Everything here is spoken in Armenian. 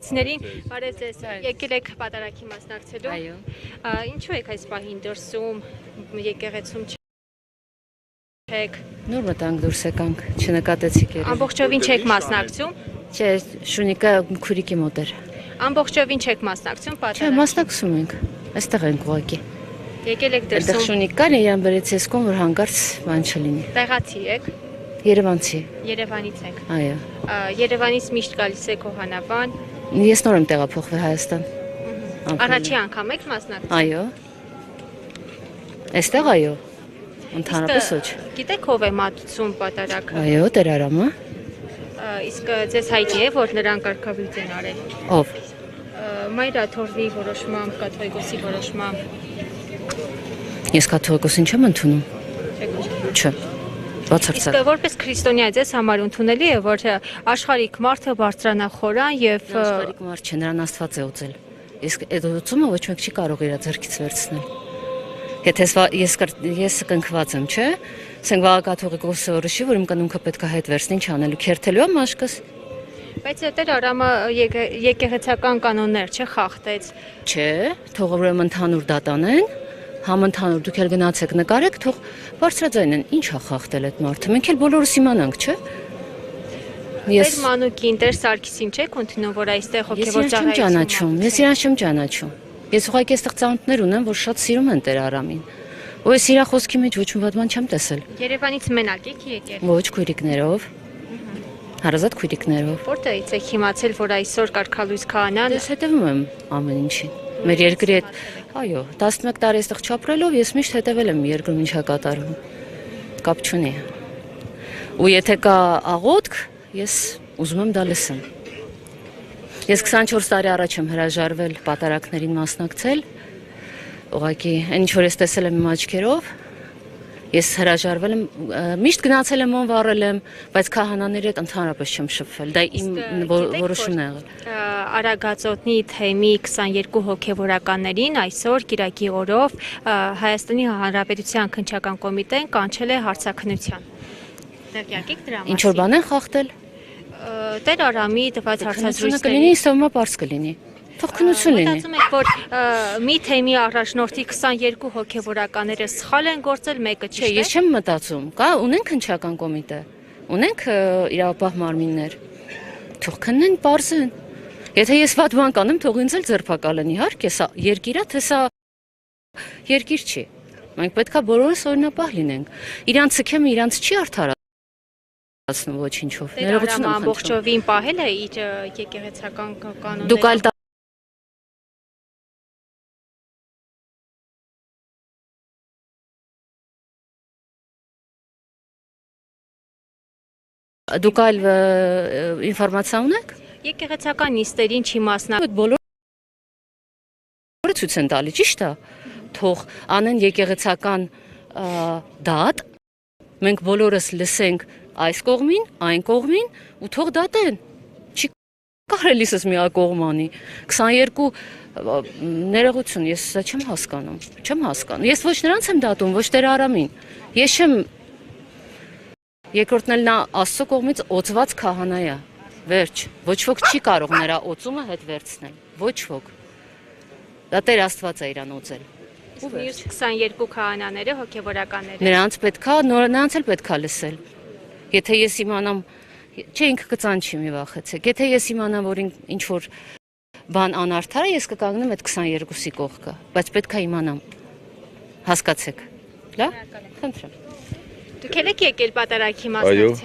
Ցիներին բարև ձեզ, եկել եք պատարագի մասնակցելու։ Այո։ Ինչու եք այս պահին դրսում, եկեղեցում չեք։ Նոր մտանք դուրս եկանք, չնկատեցիք երևի։ Ամբողջովին չեք մասնակցում։ Չէ, Շունիկը քուրիկի մոտ էր։ Ամբողջովին չեք մասնակցում Չէ, պատարագի։ մասնակցում ենք։ Այստեղ ենք ուղակի։ Եկել եք Այդտեղ դրսում։ Շունիկ կար, իրան բերեցի եսկոն, որ հանկարծ բան չլինի։ Տեղացի եք, Երևանցի։ Երևանից եք։ Այո։ Երևանից միշտ գալիս եք Հովանավան։ Ես նոր եմ տեղափոխվել Հայաստան։ Առաջի անգամ եք մասնակցում։ Այո։ Այստեղ այո։ Ընդհանրապես ոչ։ Գիտեք ով է մատուցում պատարագը։ Այո, Տեր Արամը։ Իսկ ձեզ հայտնի է, որ նրան կարգավիճ են արել։ Ով։ Մայրա Թորվի որոշմամբ, կաթողիկոսի որոշմամբ։ Ես կաթողիկոսին չեմ ընդունում։ Չէ։ Բացարձակ։ Իսկ որպես քրիստոնյա ձեզ համար ընդունելի է, որ աշխարհիկ մարդը բարձրանա խորան եւ Աշխարհիկ մարդ չէ, նրան Աստված է ուծել։ Իսկ այդ ուծումը ոչ մեկ չի կարող իր ձեռքից վերցնել։ Եթե ես կնքված եմ, չէ՞, ասենք վաղ կաթողիկոսը որոշի, որ իմ կնունքը պետք է հետ վերցնի, ինչ անելու, քերթելու եմ մաշկս։ բայց Տեր Արամը եկեղեցական կանոններ չխախտեց։ Չէ, թող ուրեմն ընդհանուր դատանեն, համընդհանուր դուք էլ գնացեք նկարեք, թող բարձրաձայնեն, ինչ է խախտել այդ մարդը։ Մենք էլ բոլորս իմանանք, չէ՞։ Տեր Մանուկին, Տեր Սարգիսին չեք ընդունում, որ այստեղ հոգևոր ճանաչում, ես իրան չեմ ճանաչում։ Ես ուղղակի այստեղ ծանոթներ ունեմ, որ շատ սիրում են Տեր Արամին։ Ու ես իր խոսքի մեջ ոչ մի բան չեմ տեսել։ Երևանից մենակ եք եկել։ Ոչ քույրիկներով։ Հարազատ քույրիկներով։ Որտեղից եք իմացել, որ այսօր Կարգալույս քահանան Ես հետևում եմ ամեն ինչին։ Մեր երկրի հետ, այո, 11 տարի այստեղ չապրելով ես միշտ հետևել եմ երկրում ինչա կատարվում։ Կապ չունի։ Ու եթե կա աղոթք, ես ուզում եմ դա լսեմ։ Ես 24 տարի առաջ եմ հրաժարվել պատարագներին մասնակցել։ Ուղղակի այն ինչ որ ես տեսել եմ իմ աչքերով, ես հրաժարվել եմ, միշտ գնացել եմ, վառել եմ, բայց քահանաների հետ ընդհանրապես չեմ շփվել։ Դա իմ որոշումն է եղել։ Արագածոտնի թեմի 22 հոգևորականներին այսօր Կիրակի օրով Հայաստանի Հանրապետության քննչական կոմիտեն կանչել է հարցաքննության։ Տեղյակ եք դրա մասին։ Ինչ որ բան են խախտել։ Տեր Արամի տված հարցազրույցը կլինի, ստամա པարզ կլինի։ Թող քննություն լինի։ Մտածում եք, որ մի թեմի առաջնորդի 22 հոգևորականները սխալ են գործել, մեկը Չէ, ճիշտ է։ ես չեմ մտածում։ Կա, ունենք քննչական կոմիտե։ Ունենք իրավապահ մարմիններ։ Թող քննեն, པարզեն։ Եթե ես վատ բան կանեմ, թող ինձ էլ ձերբակալեն, իհարկե, սա երկիր է, թե սա երկիր չի։ Մենք պետքա բոլորս օրինապահ լինենք։ Իրանց ցկեմը իրանց չի արդարացնում ոչինչով։ Ներողություն եմ ամբողջովին պահել է իր եկեղեցական կանոնները։ Դուք այլ Դուք այլ ինֆորմացիա ունեք։ Եկեղեցական նիստերին չի մասնակցում։ Բոլորը ցույց են տալի, ճիշտ է։ Թող անեն եկեղեցական դատ, մենք բոլորս լսենք այս կողմին, այն կողմին ու թող դատեն։ Չի կարելիսս միակողմանի 22 ներողություն, ես սա չեմ հասկանում։ Ես ոչ նրանց եմ դատում, ոչ Տեր Արամին։ Ես չեմ Երկրորդն էլ նա Աստծո կողմից օծված քահանա է։ Վերջ, ոչ ոք չի կարող նրա օծումը հետ վերցնել։ Ոչ ոք։ Դա Տեր Աստված է իրան օծել։ Մյուս 22 քահանաները հոգևորականները։ Նրանց էլ պետքա լսել։ Եթե ես իմանամ, չէ ինքը կծանչի մի վախեցեք։ Եթե ես իմանամ, որ ինչ որ բան անարդար է, ես կկանգնեմ այդ 22-ի կողքը, բայց պետքա իմանամ։ Հասկացեք։ Լավ։ Խնդրեմ։ Դուք եք եկել պատարագի մասնակցել։